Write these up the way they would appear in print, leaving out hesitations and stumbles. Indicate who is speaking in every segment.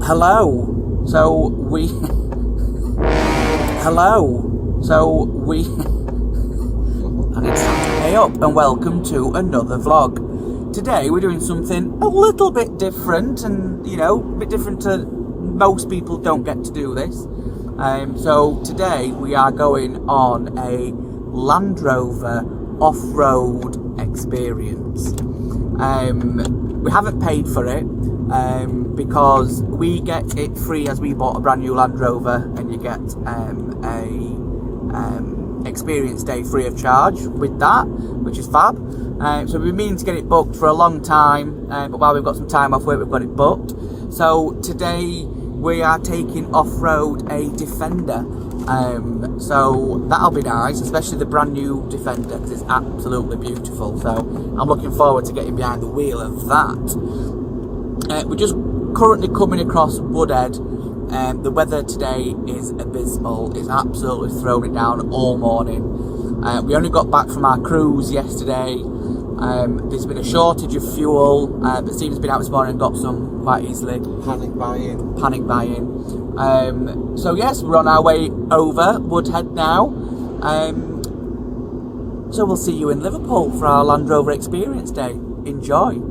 Speaker 1: Hello. So we. Hello. So we. I need to pay up, and welcome to another vlog. Today we're doing something a little bit different, and a bit different to most people don't get to do this. So today we are going on a Land Rover off-road experience. We haven't paid for it because we get it free as we bought a brand new Land Rover, and you get a experience day free of charge with that, which is fab. So we've been meaning to get it booked for a long time, but while we've got some time off work, we've got it booked. So today we are taking off-road a Defender. So that'll be nice, especially the brand new Defender, because it's absolutely beautiful. So I'm looking forward to getting behind the wheel of that. We're just currently coming across Woodhead. The weather today is abysmal. It's absolutely thrown it down all morning. We only got back from our cruise yesterday. There's been a shortage of fuel, but Steve's been out this morning and got some quite easily.
Speaker 2: Panic buying.
Speaker 1: So yes, we're on our way over Woodhead now. So we'll see you in Liverpool for our Land Rover Experience day. Enjoy.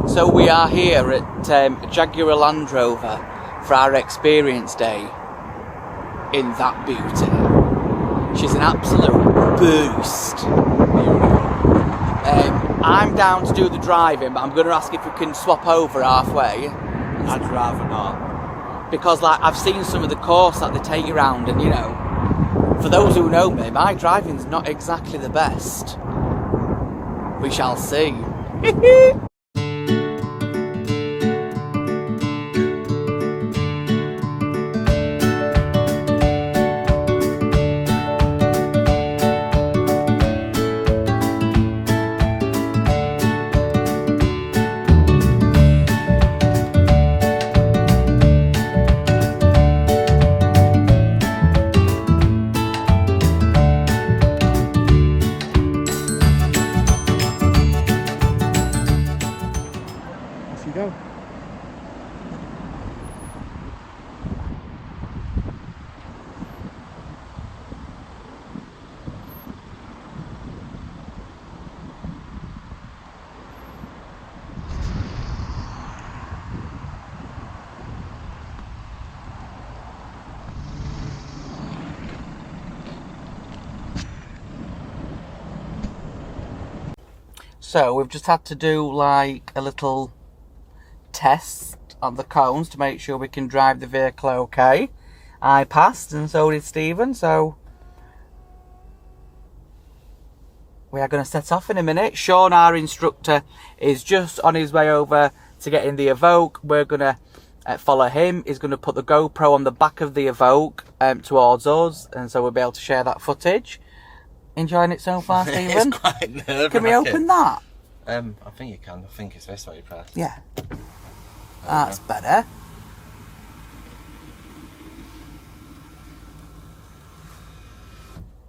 Speaker 1: So we are here at Jaguar Land Rover for our experience day in that beauty. She's an absolute boost. I'm down to do the driving, but I'm going to ask if we can swap over halfway.
Speaker 2: I'd rather not.
Speaker 1: Because I've seen some of the course that they take you around, and for those who know me, my driving's not exactly the best. We shall see.
Speaker 2: Go.
Speaker 1: So we've just had to do like a little test on the cones to make sure we can drive the vehicle okay. I passed, and so did Stephen, so we are going to set off in a minute. Shaun, our instructor, is just on his way over to get in the Evoque. We're going to follow him. He's going to put the GoPro on the back of the Evoque towards us, and so we'll be able to share that footage. Enjoying it so far, Stephen?
Speaker 2: It's quite nerve-wracking.
Speaker 1: Can we open that?
Speaker 2: I think you can. I think it's this way you press.
Speaker 1: Yeah. That's better.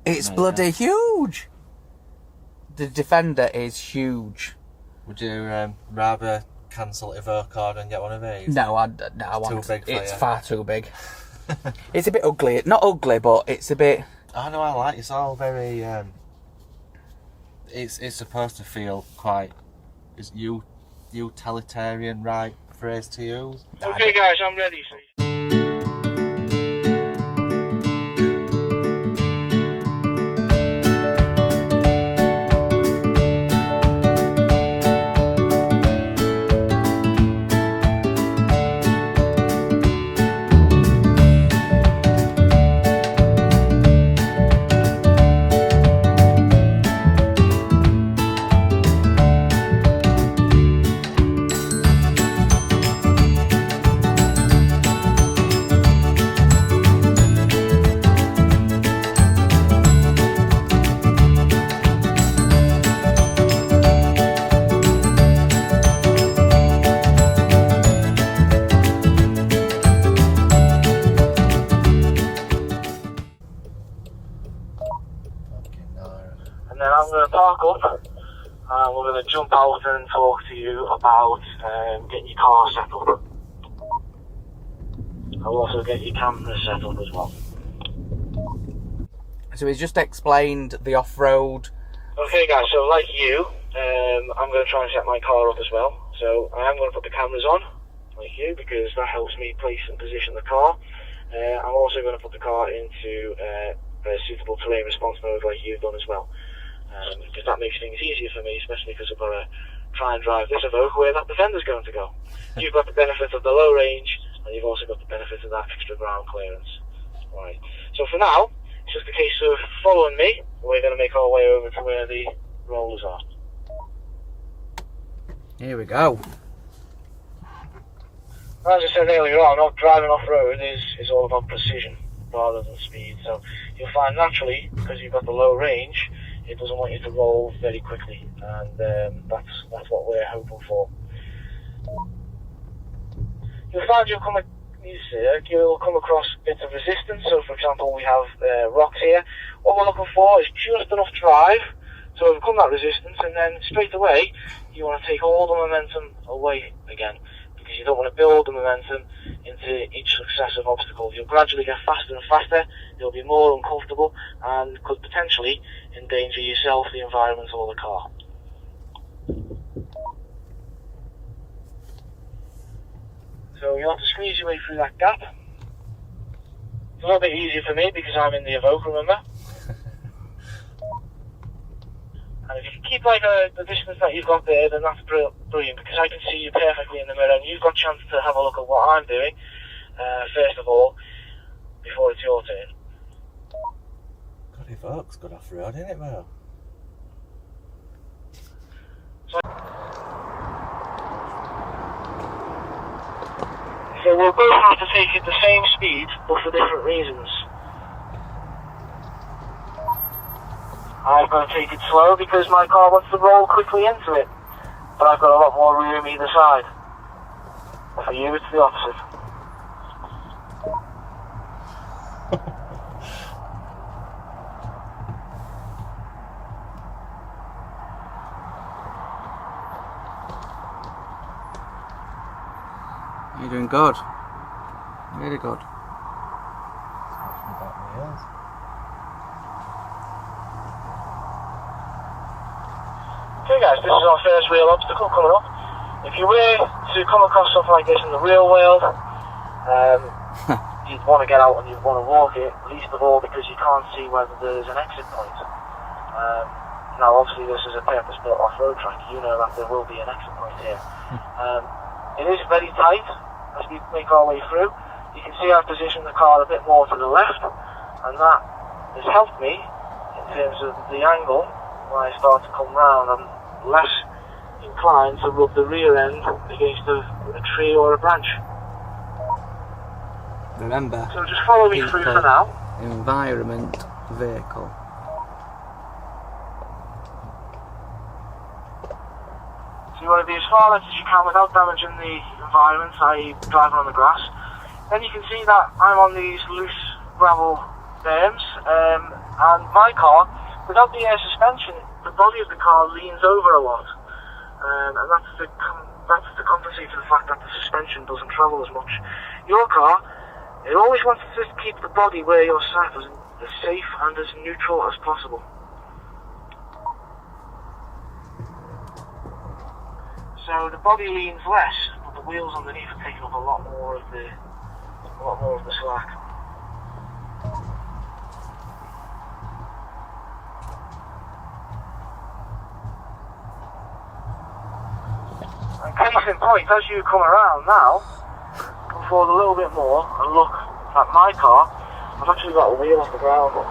Speaker 1: It's bloody huge. The Defender is huge.
Speaker 2: Would you rather cancel Evoque order and get one of these?
Speaker 1: No, I want.
Speaker 2: Too big for
Speaker 1: it's
Speaker 2: you.
Speaker 1: far too big. It's a bit ugly. Not ugly, but it's a bit.
Speaker 2: I know. I like. It's all very. It's supposed to feel quite. Is utilitarian right phrase to use?
Speaker 3: Okay, guys, I'm ready. And then I'm going to park up and we're going to jump out and talk to you about getting your car set up. I'll also get your camera set up as well.
Speaker 1: So he's just explained the off-road.
Speaker 3: Okay guys, so like you, I'm going to try and set my car up as well. So I am going to put the cameras on, like you, because that helps me place and position the car. I'm also going to put the car into a suitable terrain response mode like you've done as well. Because that makes things easier for me, especially because I've got to try and drive this Evoque where that Defender's going to go. You've got the benefit of the low range, and you've also got the benefit of that extra ground clearance. Right. So for now, it's just a case of following me. We're going to make our way over to where the rollers are.
Speaker 1: Here we go.
Speaker 3: As I said earlier on, driving off-road is all about precision rather than speed. So you'll find naturally, because you've got the low range, it doesn't want you to roll very quickly, and that's what we're hoping for. You'll find you'll come across bits of resistance. So, for example, we have rocks here. What we're looking for is just enough drive to overcome that resistance, and then straight away you want to take all the momentum away again, because you don't want to build the momentum into each successive obstacle. You'll gradually get faster and faster, you'll be more uncomfortable, and could potentially endanger yourself, the environment, or the car. So you'll have to squeeze your way through that gap. It's a little bit easier for me because I'm in the Evoque, remember? And if you can keep like the distance that you've got there, then that's brilliant, because I can see you perfectly in the mirror, and you've got a chance to have a look at what I'm doing, first of all, before it's your turn.
Speaker 2: God, Evoque's good off-road, isn't it, Mo?
Speaker 3: So we'll both have to take it the same speed, but for different reasons. I've got to take it slow because my car wants to roll quickly into it, but I've got a lot more room either side. For you, it's the opposite.
Speaker 1: You're doing good. Really good.
Speaker 3: Okay guys, this is our first real obstacle coming up. If you were to come across something like this in the real world, you'd want to get out and you'd want to walk it, least of all because you can't see whether there's an exit point. Now obviously this is a purpose-built off-road track, you know that there will be an exit point here. It is very tight, as we make our way through. You can see I've positioned the car a bit more to the left, and that has helped me in terms of the angle. When I start to come round, I'm less inclined to rub the rear end against a tree or a branch.
Speaker 1: Remember,
Speaker 3: So just follow me through for now.
Speaker 1: Environment, vehicle.
Speaker 3: So you want to be as far left as you can without damaging the environment, i.e. driving on the grass. Then you can see that I'm on these loose gravel berms, and my car, without the air suspension, the body of the car leans over a lot, and that's to compensate for the fact that the suspension doesn't travel as much. Your car, it always wants to just keep the body where you're sat as safe and as neutral as possible. So the body leans less, but the wheels underneath are taking up a lot more of the slack. And case in point, as you come around now, come forward a little bit more and look at my car. I've actually got a wheel off the ground, and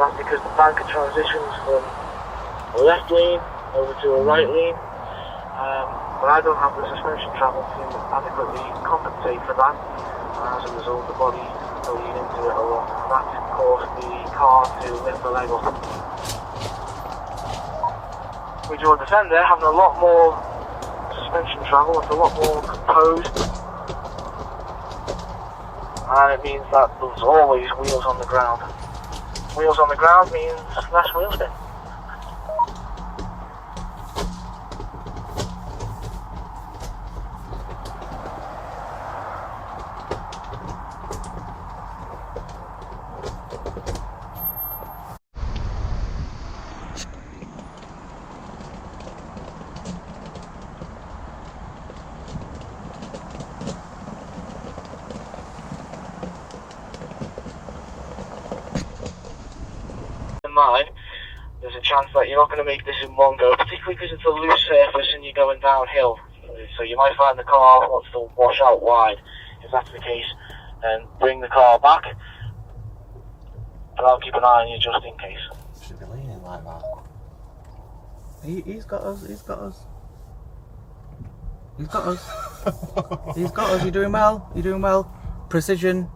Speaker 3: that's because the banker transitions from a left lean over to a right lean. But I don't have the suspension travel to adequately compensate for that. As a result, the body will lean into it a lot. That caused the car to lift the leg up. With your Defender having a lot more suspension travel, it's a lot more composed, and it means that there's always wheels on the ground. Wheels on the ground means less wheel spin. Mind, there's a chance that you're not going to make this in one go, particularly because it's a loose surface and you're going downhill. So you might find the car wants to wash out wide. If that's the case, then bring the car back, but I'll keep an eye on you just in case.
Speaker 2: Should be leaning like that.
Speaker 1: He's got us, he's got us. He's got us. He's got us, you're doing well, you're doing well. Precision,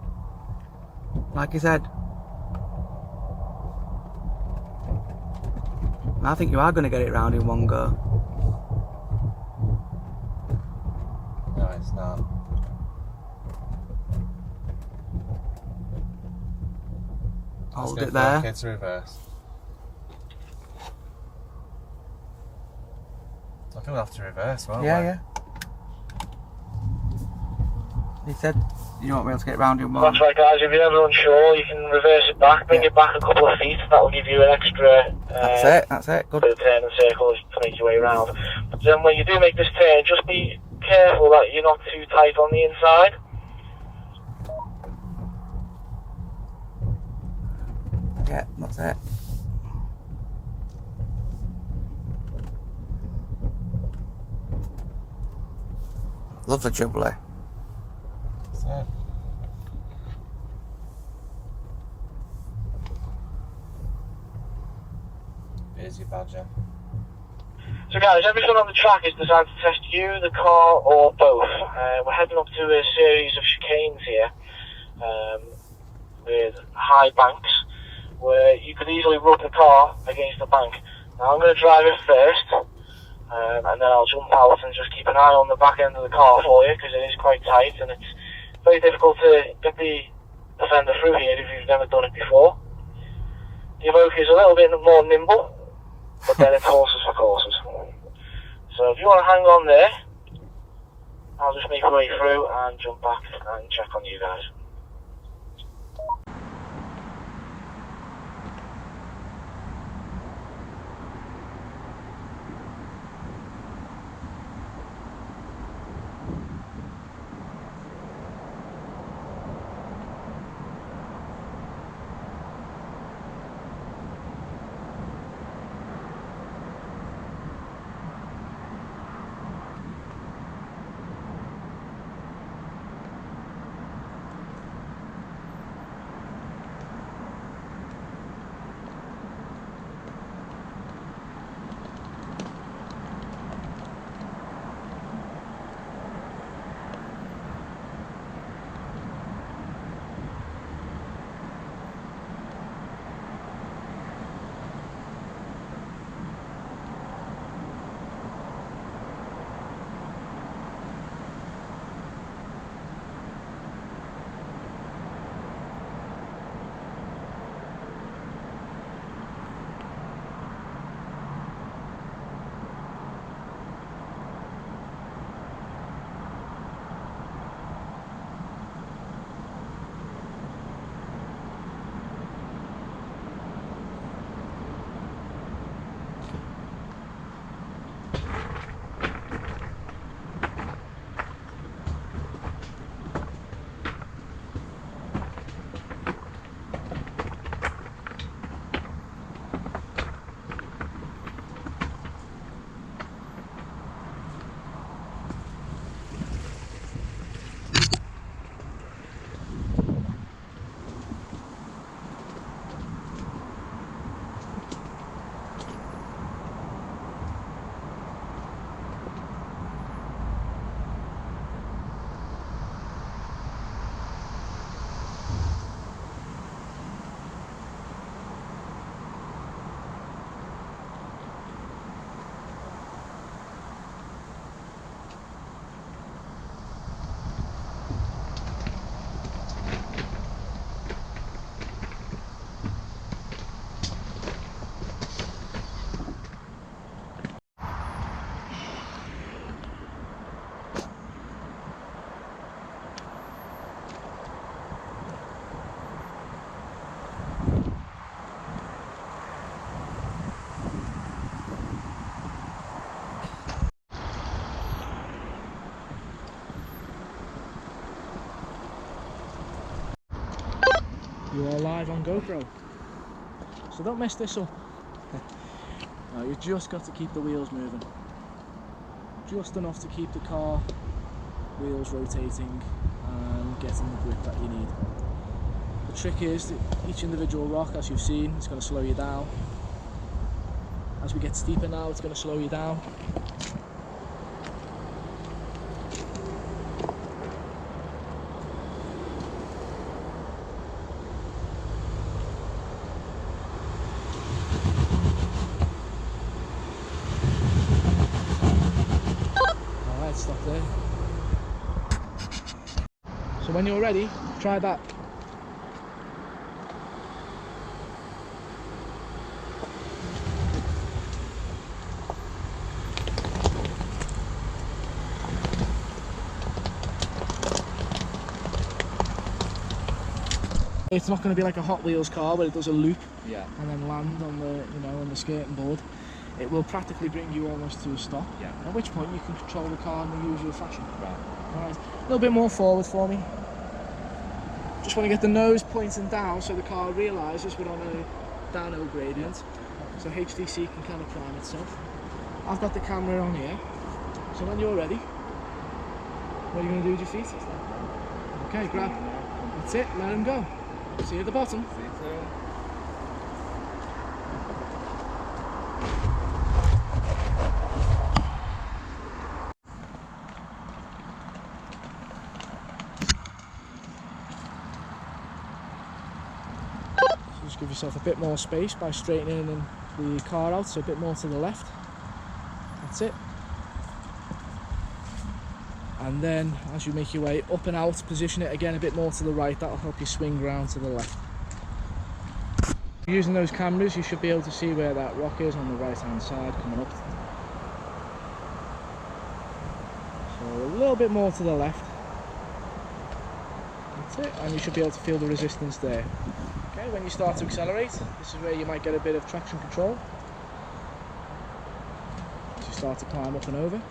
Speaker 1: like he said. I think you are going to get it round in one go.
Speaker 2: No, it's not.
Speaker 1: Hold it there.
Speaker 2: Okay to reverse. I think we'll have to reverse, won't we?
Speaker 1: Yeah. He said you won't be able to get it round in one.
Speaker 3: That's right, guys. If you're ever unsure, you can reverse it back, bring it back a couple of feet. That will give you an extra.
Speaker 1: That's it. Good.
Speaker 3: Bit of turn and circles to make your way around. But then when you do make this turn, just be careful that you're not too tight on the inside.
Speaker 1: Yeah, that's it. Lovely jubbly.
Speaker 2: That's it. Here's your badger.
Speaker 3: So guys, everything on the track is designed to test you, the car, or both. We're heading up to a series of chicanes here with high banks where you could easily rub the car against the bank. Now I'm going to drive it first, and then I'll jump out and just keep an eye on the back end of the car for you, because it is quite tight and it's very difficult to get the Defender through here if you've never done it before. The Evoque is a little bit more nimble, but then it's horses for courses. So if you want to hang on there, I'll just make my way through and jump back and check on you guys.
Speaker 4: You are live on GoPro. So don't mess this up. No, you've just got to keep the wheels moving. Just enough to keep the car wheels rotating and getting the grip that you need. The trick is that each individual rock, as you've seen, is going to slow you down. As we get steeper now, it's going to slow you down. Alright, stop there. So when you're ready, try that. It's not going to be like a Hot Wheels car where it does a loop and then land on the, you know, on the skirting board. It will practically bring you almost to a stop. At which point you can control the car in the usual fashion. Alright, a little bit more forward for me. Just want to get the nose pointing down so the car realises we're on a downhill gradient. So HDC can kind of prime itself. I've got the camera on here. So when you're ready, what are you going to do with your feet? Okay, grab. That's it, let him go. See you at the bottom.
Speaker 2: See you soon.
Speaker 4: So just give yourself a bit more space by straightening the car out, so a bit more to the left. That's it. And then as you make your way up and out, position it again a bit more to the right. That'll help you swing round to the left. Using those cameras, you should be able to see where that rock is on the right hand side coming up. So a little bit more to the left. That's it, and you should be able to feel the resistance there. Okay, when you start to accelerate, this is where you might get a bit of traction control. As you start to climb up and over.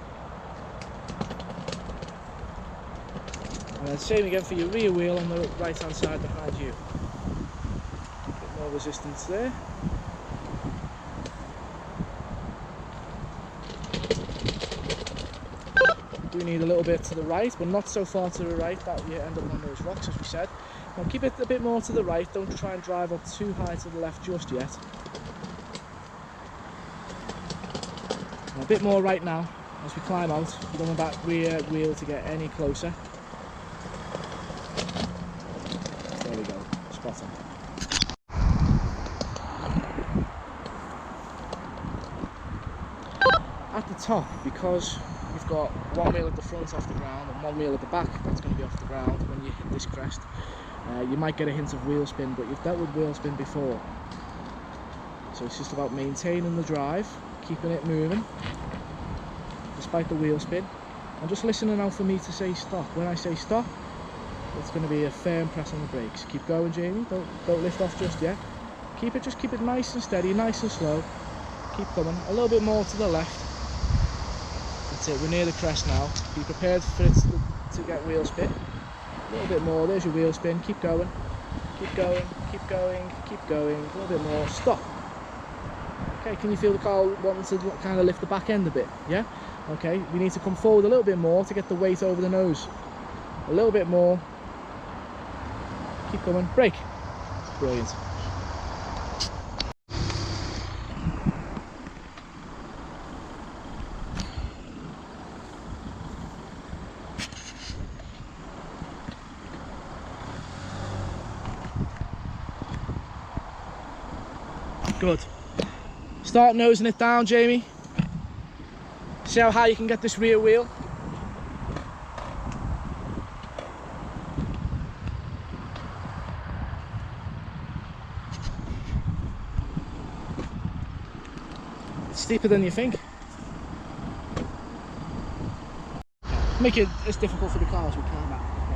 Speaker 4: And then same again for your rear wheel on the right hand side behind you. A bit more resistance there. You do need a little bit to the right, but not so far to the right that you end up on those rocks, as we said. Now keep it a bit more to the right, don't try and drive up too high to the left just yet. And a bit more right now as we climb out. You don't want that rear wheel to get any closer. There we go, spot on. At the top, because you've got one wheel at the front off the ground and one wheel at the back that's going to be off the ground when you hit this crest, you might get a hint of wheel spin, but you've dealt with wheel spin before. So it's just about maintaining the drive, keeping it moving despite the wheel spin, and just listening out for me to say stop. When I say stop, it's going to be a firm press on the brakes. Keep going, Jamie, don't lift off just yet. Just keep it nice and steady, nice and slow. Keep coming, a little bit more to the left. That's it, we're near the crest now. Be prepared for it to get wheel spin. A little bit more, there's your wheel spin. Keep going, keep going, keep going, keep going. A little bit more, stop. Okay, can you feel the car wanting to kind of lift the back end a bit? Yeah? Okay, we need to come forward a little bit more to get the weight over the nose. A little bit more. Keep coming, brake. Brilliant. Good. Start nosing it down, Jamie. See how high you can get this rear wheel? It's steeper than you think. Make it as difficult for the car as we can.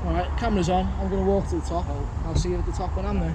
Speaker 4: Alright, camera's on. I'm going to walk to the top. I'll see you at the top when I'm there.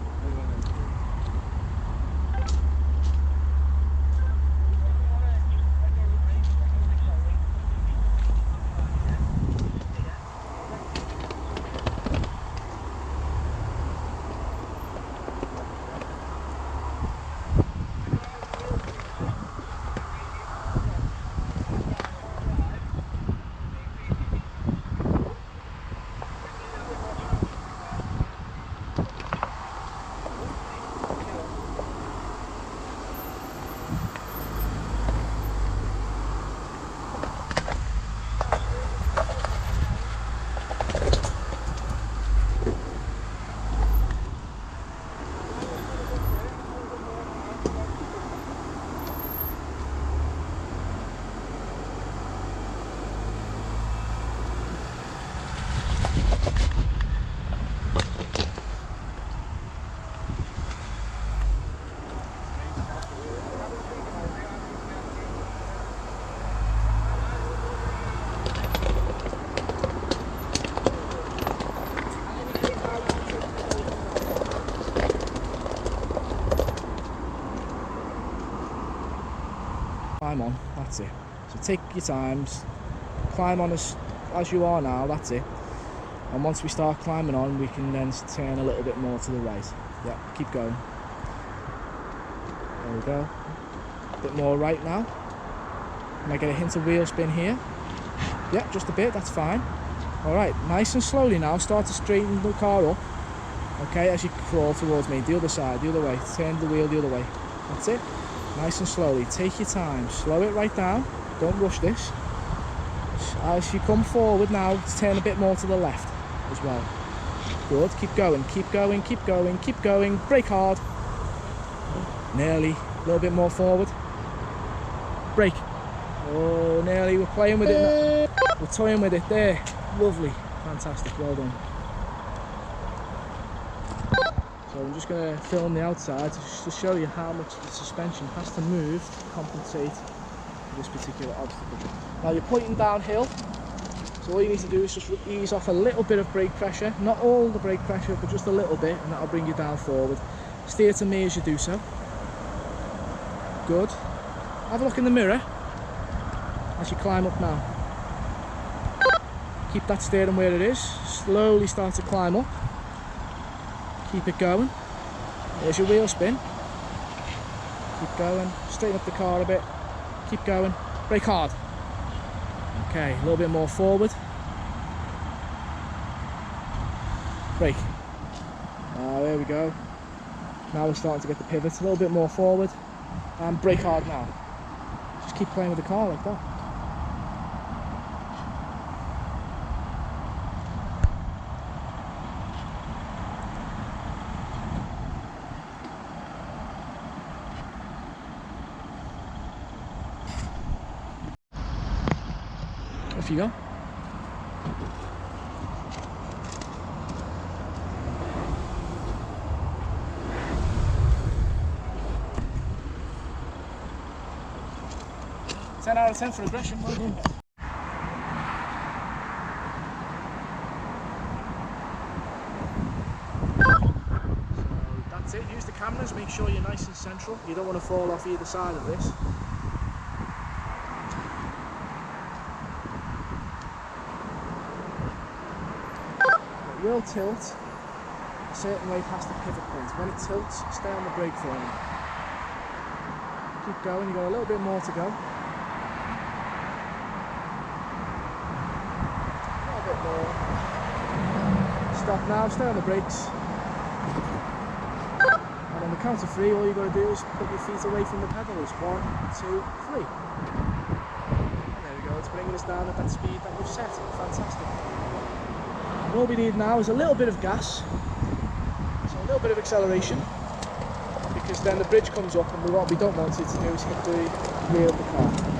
Speaker 4: climb on. That's it. So take your times, climb on as you are now. That's it. And once we start climbing on, we can then turn a little bit more to the right. Yeah, keep going. There we go. A bit more right now. Might get a hint of wheel spin here. Yeah, just a bit, that's fine. Alright, nice and slowly now, start to straighten the car up. Okay, as you crawl towards me, the other side, the other way. Turn the wheel the other way. That's it. Nice and slowly, take your time. Slow it right down, don't rush this. As you come forward now, turn a bit more to the left as well. Good, keep going, keep going, keep going, keep going. Brake hard. Nearly, a little bit more forward. Brake. Oh, nearly, we're playing with it now. We're toying with it there. Lovely, fantastic, well done. So I'm just going to film the outside just to show you how much the suspension has to move to compensate for this particular obstacle. Now you're pointing downhill, so all you need to do is just ease off a little bit of brake pressure, not all the brake pressure, but just a little bit, and that'll bring you down forward. Steer to me as you do so. Good. Have a look in the mirror as you climb up now. Keep that steering where it is. Slowly start to climb up. Keep it going. There's your wheel spin. Keep going. Straighten up the car a bit. Keep going. Brake hard. Okay, a little bit more forward. Brake. There we go. Now we're starting to get the pivots. A little bit more forward. And brake hard now. Just keep playing with the car like that. Off you go. Ten out of 10 for aggression. Well done. So that's it. Use the cameras. Make sure you're nice and central. You don't want to fall off either side of this. It will tilt a certain way past the pivot point. When it tilts, stay on the brake for me. Keep going, you've got a little bit more to go. A little bit more. Stop now, stay on the brakes. And on the count of 3, all you've got to do is put your feet away from the pedals. 1, 2, 3. And there we go, it's bringing us down at that speed that we've set. Fantastic. All we need now is a little bit of gas, so a little bit of acceleration, because then the bridge comes up and what we don't want it to do is hit the rear of the car.